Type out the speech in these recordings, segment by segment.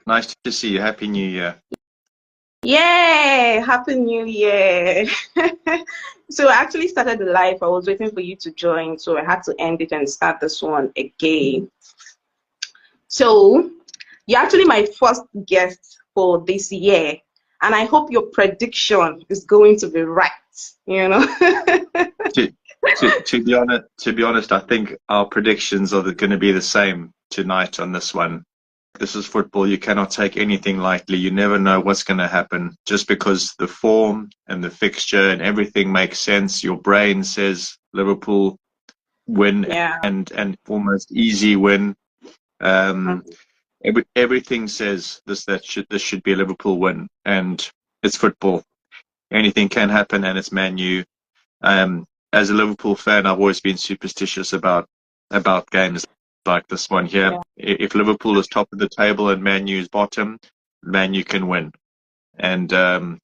Nice to see you. Happy New Year. Yay! Happy New Year. So I actually started the live. I was waiting for you to join, so I had to end it and start this one again. So you're actually my first guest for this year, and I hope your prediction is going to be right, you know? To, to be honest, I think our predictions are going to be the same tonight on this one. This is football. You cannot take anything lightly. You never know what's going to happen. Just because the form and the fixture and everything makes sense, your brain says Liverpool win Yeah. and almost easy win. Um, Mhm. everything says this should be a Liverpool win, and it's football. Anything can happen, and it's Man U. As a Liverpool fan, I've always been superstitious about games like this one here. Yeah. If Liverpool is top of the table and Man U is bottom, Man U can win. And I'm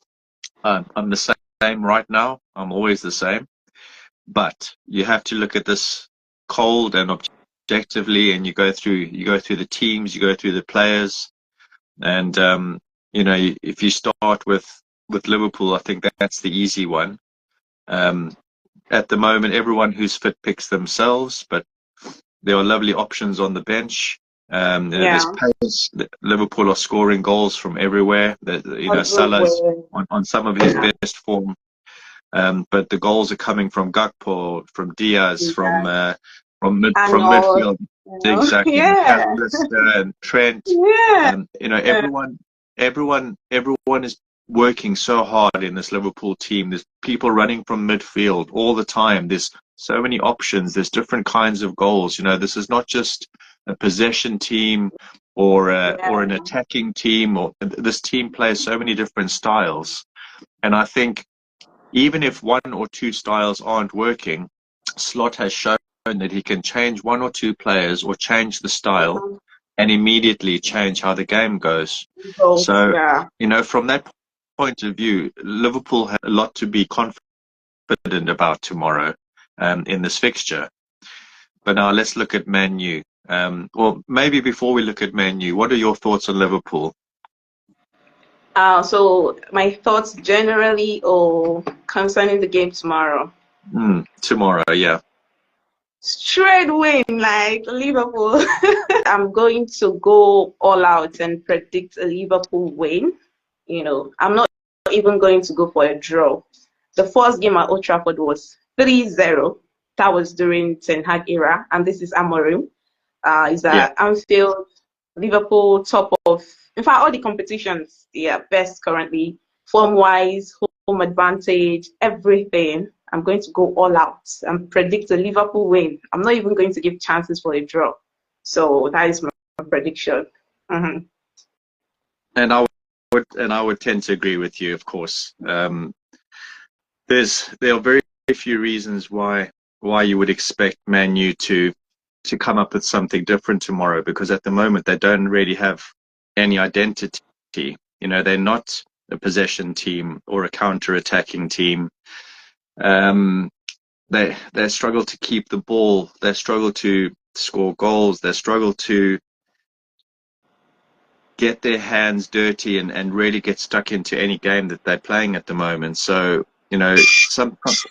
the same right now. I'm always the same. But you have to look at this cold and objectively, and you go through the teams, you go through the players, and if you start with Liverpool, I think that's the easy one. Um, at the moment, everyone who's fit picks themselves, but there are lovely options on the bench. There's Yeah. pace. Liverpool are scoring goals from everywhere. Salah's Everywhere. on some of his best form, but the goals are coming from Gakpo, from Diaz, Yeah. from Arnold, midfield. you know? Exactly, Yeah. McAllister and Trent. Yeah. Yeah. Everyone is working so hard in this Liverpool team. There's people running from midfield all the time. There's so many options. There's different kinds of goals. This is not just a possession team or an Yeah. attacking team. Or this team plays so many different styles, and I think even if one or two styles aren't working, Slot has shown that he can change one or two players or change the style Mhm. and immediately change how the game goes. Both, So, yeah. from that point of view, Liverpool have a lot to be confident about tomorrow in this fixture. But now let's look at Man U. Well, maybe before we look at Man U, what are your thoughts on Liverpool? So my thoughts generally or concerning the game tomorrow. Tomorrow, yeah. Straight win, like Liverpool. I'm going to go all out and predict a Liverpool win. I'm not even going to go for a draw. The first game at Old Trafford was 3-0. That was during Ten Hag era, and this is Amorim. Is Yeah. that Anfield, Liverpool, top of, in fact, all the competitions, they are best currently, form-wise, home advantage, everything. I'm going to go all out and predict a Liverpool win. I'm not even going to give chances for a draw. So that is my prediction. Mhm. And I would tend to agree with you, of course. There are very few reasons why you would expect Man U to come up with something different tomorrow, because at the moment they don't really have any identity. They're not a possession team or a counter-attacking team. They struggle to keep the ball. They struggle to score goals. They struggle to get their hands dirty and really get stuck into any game that they're playing at the moment. So,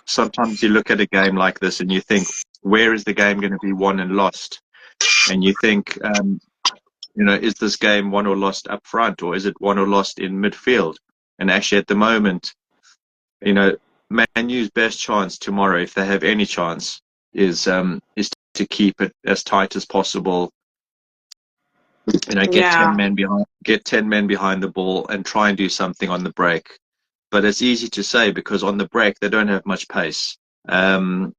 sometimes you look at a game like this and you think, where is the game going to be won and lost? And you think, is this game won or lost up front, or is it won or lost in midfield? And actually, at the moment, Man U's best chance tomorrow, if they have any chance, is to keep it as tight as possible. Get Yeah, 10 men behind the ball and try and do something on the break. But it's easy to say because on the break they don't have much pace. They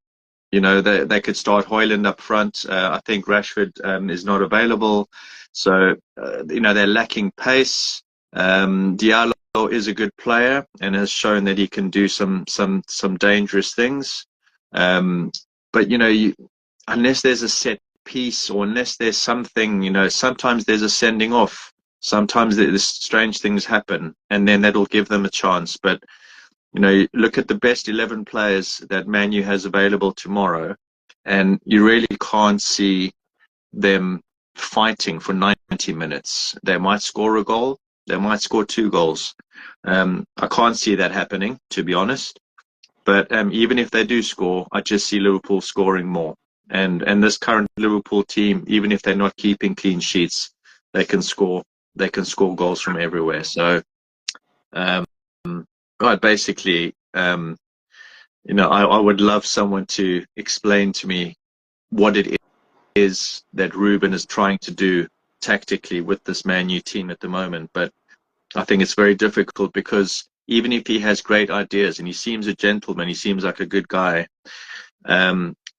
could start Højlund up front. I think Rashford is not available, so they're lacking pace. Diallo is a good player and has shown that he can do some dangerous things. But unless there's a set piece or unless there's something, sometimes there's a sending off. Sometimes there's strange things happen, and then that'll give them a chance. But look at the best 11 players that Man U has available tomorrow, and you really can't see them fighting for 90 minutes. They might score a goal, they might score 2 goals. I can't see that happening, to be honest. But even if they do score, I just see Liverpool scoring more. And this current Liverpool team, even if they're not keeping clean sheets, they can score. They can score goals from everywhere. So, um, right, basically, I would love someone to explain to me what it is that Ruben is trying to do tactically with this Man U team at the moment. But I think it's very difficult because even if he has great ideas and he seems a gentleman, he seems like a good guy,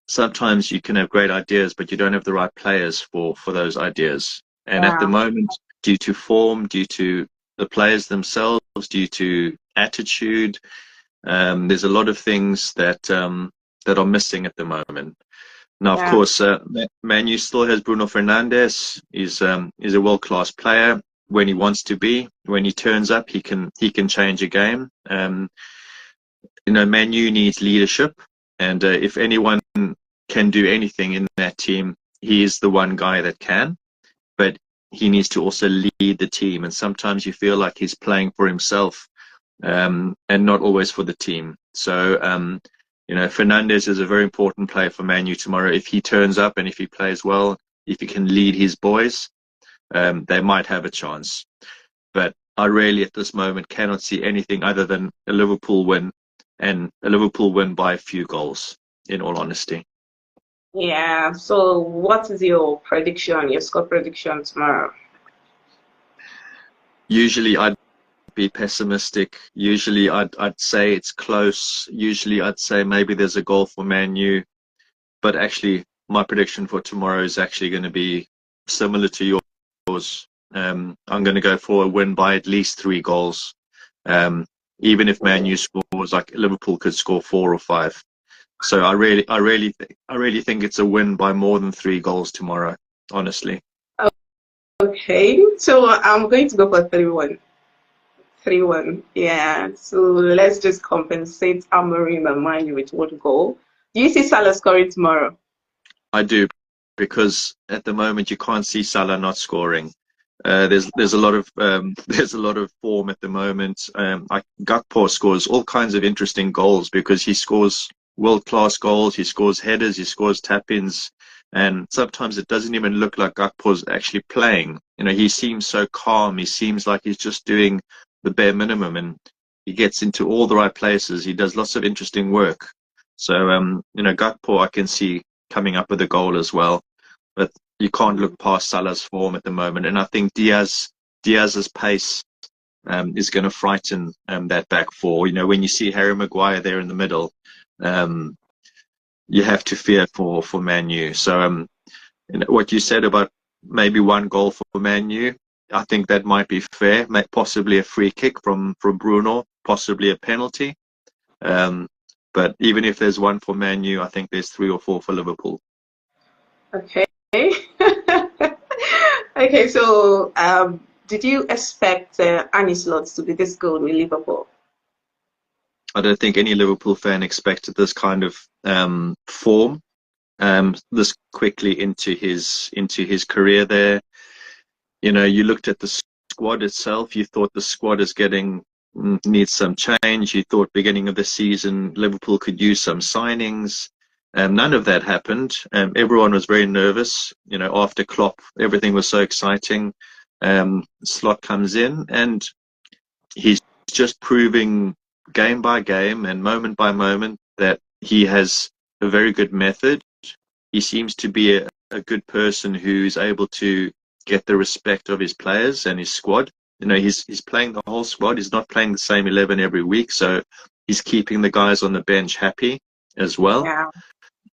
sometimes you can have great ideas, but you don't have the right players for those ideas. And at the Yeah. moment, due to form, due to the players themselves, due to attitude, there's a lot of things that are missing at the moment. Now, of Yeah. course, Man U still has Bruno Fernandes. He's a world-class player when he wants to be. When he turns up, he can change a game. Man U needs leadership, and if anyone can do anything in that team, he is the one guy that can. But he needs to also lead the team, and sometimes you feel like he's playing for himself, and not always for the team. So, Fernandes is a very important player for Man U tomorrow. If he turns up and if he plays well, if he can lead his boys, they might have a chance. But I really, at this moment, cannot see anything other than a Liverpool win, and a Liverpool win by a few goals, in all honesty. Yeah. So what is your prediction, your score prediction tomorrow? Usually, I'd be pessimistic. Usually, I'd say it's close. Usually, I'd say maybe there's a goal for Man U. But actually, my prediction for tomorrow is actually going to be similar to yours. I'm going to go for a win by at least 3 goals. Even if Man U scores, like Liverpool could score 4 or 5. So I really think it's a win by more than 3 goals tomorrow. Honestly, Okay. So I'm going to go for 3-1. 3-1. Yeah. So let's just compensate Amorim and Man U with 1 goal. Do you see Salah scoring tomorrow? I do, because at the moment you can't see Salah not scoring. There's a lot of there's a lot of form at the moment. Gakpo scores all kinds of interesting goals because he scores world-class goals. He scores headers. He scores tap-ins, and sometimes it doesn't even look like Gakpo's actually playing. He seems so calm. He seems like he's just doing the bare minimum, and he gets into all the right places. He does lots of interesting work. So Gakpo, I can see coming up with a goal as well. But you can't look past Salah's form at the moment, and I think Diaz's pace is going to frighten that back four. When you see Harry Maguire there in the middle, um, you have to fear for Man U. So what you said about maybe 1 goal for Man U, I think that might be fair. Possibly a free kick from Bruno, possibly a penalty. Um, but even if there's 1 for Man U, I think there's 3 or 4 for Liverpool. Okay. Okay, so did you expect Arne to be this good with Liverpool? I don't think any Liverpool fan expected this kind of form this quickly into his career there. You looked at the squad itself. You thought the squad needs some change. You thought beginning of the season Liverpool could use some signings. None of that happened. Everyone was very nervous. After Klopp, everything was so exciting. Slot comes in and he's just proving game by game and moment by moment that he has a very good method. He seems to be a good person who's able to get the respect of his players and his squad. He's playing the whole squad. He's not playing the same 11 every week, so he's keeping the guys on the bench happy as well. Yeah.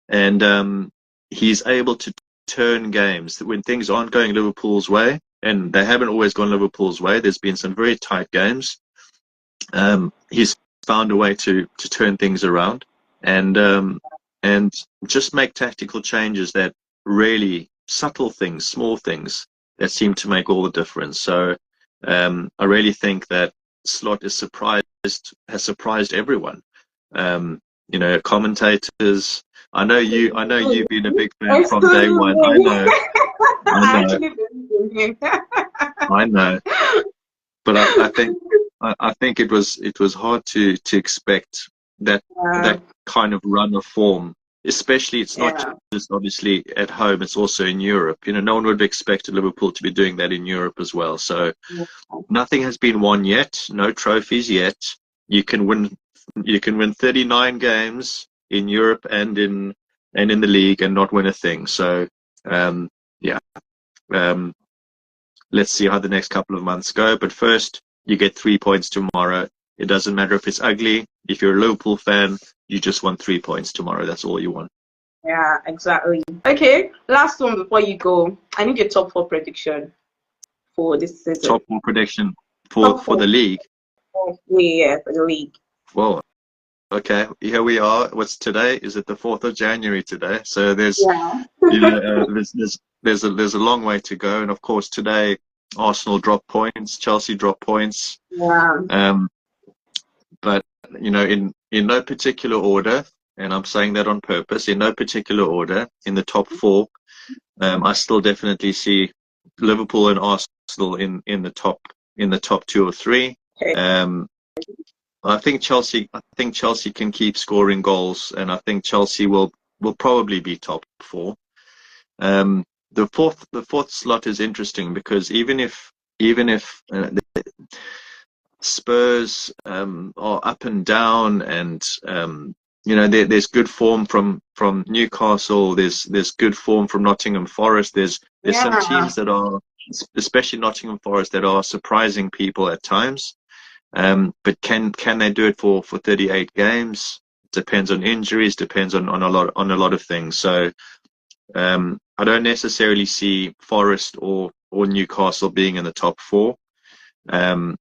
And he's able to turn games when things aren't going Liverpool's way, and they haven't always gone Liverpool's way. There's been some very tight games. He's found a way to turn things around and just make tactical changes that really subtle things, small things that seem to make all the difference. So I really think that Slot has surprised everyone. commentators. I know you've been a big fan from day Excuse one. I me. know, I I know, actually believe in him. I know. But I think it was hard to expect that Yeah, that kind of run of form. Especially, it's not yeah, just obviously at home; it's also in Europe. No one would have expected Liverpool to be doing that in Europe as well. So nothing has been won yet. No trophies yet. You can win. You can win 39 games in Europe and in the league and not win a thing. So yeah. Um, let's see how the next couple of months go. But first, you get 3 points tomorrow. It doesn't matter if it's ugly. If you're a Liverpool fan, you just want 3 points tomorrow. That's all you want. yeah, exactly. Okay, last one before you go. I need your top four prediction for this season. Top four prediction for Top for four. the league. Yeah, for the league. Well, okay, here we are. What's today? Is it the 4th of January today? So Yeah. there's a long way to go. And of course, today Arsenal drop points, Chelsea drop points. Yeah. Um, but in no particular order, and I'm saying that on purpose, in no particular order, in the top four, I still definitely see Liverpool and Arsenal in the top two or three. Okay. I think Chelsea can keep scoring goals, and I think Chelsea will probably be top four. The fourth slot is interesting because even if Spurs are up and down, and there's good form from Newcastle. There's good form from Nottingham Forest. There's some Yeah. teams that are, especially Nottingham Forest, that are surprising people at times. But can they do it for 38 games? Depends on injuries. Depends on a lot of things. So I don't necessarily see Forest or Newcastle being in the top four. Um,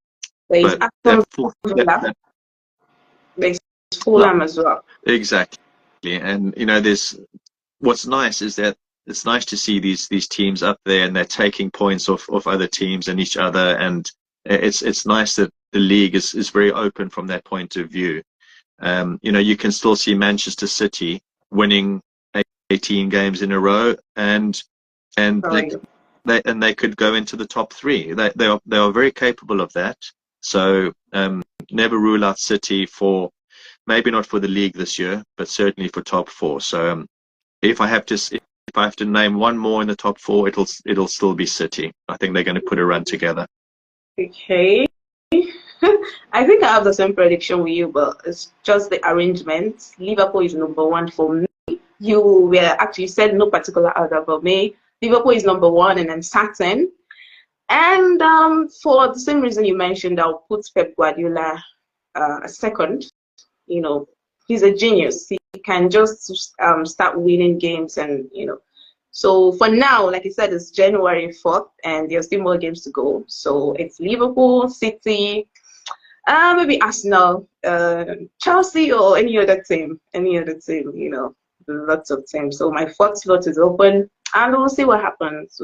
There's but that, Aston full, that, Villa. that There's well, Fulham as well. exactly. And there's what's nice is that it's nice to see these teams up there, and they're taking points off other teams and each other, and it's nice that the league is very open from that point of view. You can still see Manchester City winning 18 games in a row, and they Sorry. they could go into the top three. They are very capable of that. So never rule out City for, maybe not for the league this year, but certainly for top four. So if I have to name one more in the top four, it'll still be City. I think they're going to put a run together. Okay. I think I have the same prediction with you, but it's just the arrangement. Liverpool is number one for me. You were actually said no particular order for me. Liverpool is number one, and then Saturn. And for the same reason you mentioned, I'll put Pep Guardiola a second. He's a genius. He can just start winning games, and So for now, like I said, it's January 4th, and there's still more games to go. So it's Liverpool, City, maybe Arsenal, Chelsea, or any other team. Lots of teams. So my fourth slot is open, and we'll see what happens.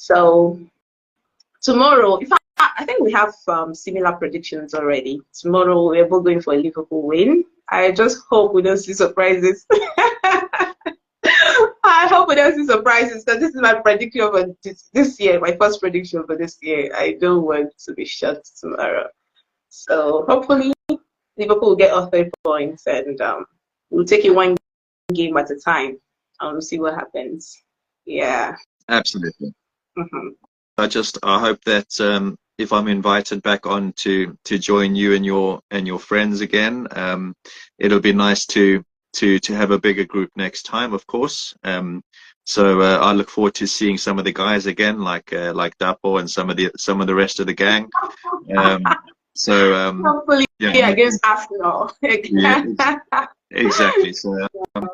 So tomorrow, I think we have similar predictions already. Tomorrow we're both going for a Liverpool win. I just hope we don't see surprises. I hope we don't see surprises, because this is my prediction for this year, my first prediction for this year. I don't want to be shocked tomorrow. So hopefully Liverpool will get all 3 points, and we'll take it one game at a time. See what happens. Yeah. Absolutely. Mm-hmm. I hope that if I'm invited back on to join you and your friends again, it'll be nice to have a bigger group next time, of course. So I look forward to seeing some of the guys again, like Dapo and some of the rest of the gang. Hopefully, Yeah, against Arsenal. yeah, exactly. So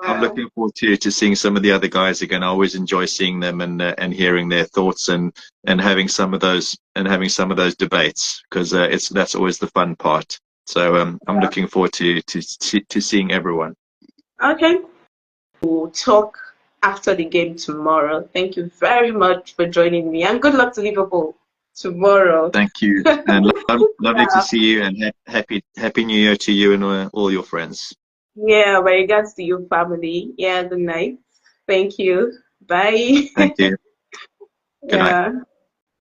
I'm looking forward to seeing some of the other guys again. I always enjoy seeing them and hearing their thoughts and having some of those debates, because that's always the fun part. So I'm looking forward to seeing everyone. Okay. We'll talk after the game tomorrow. Thank you very much for joining me, and good luck to Liverpool. tomorrow. Thank you, and lovely to Yeah. see you, and happy New Year to you and all your friends. Yeah, my regards to your family. Yeah, good night. Thank you. Bye. Thank you. Good night. Yeah.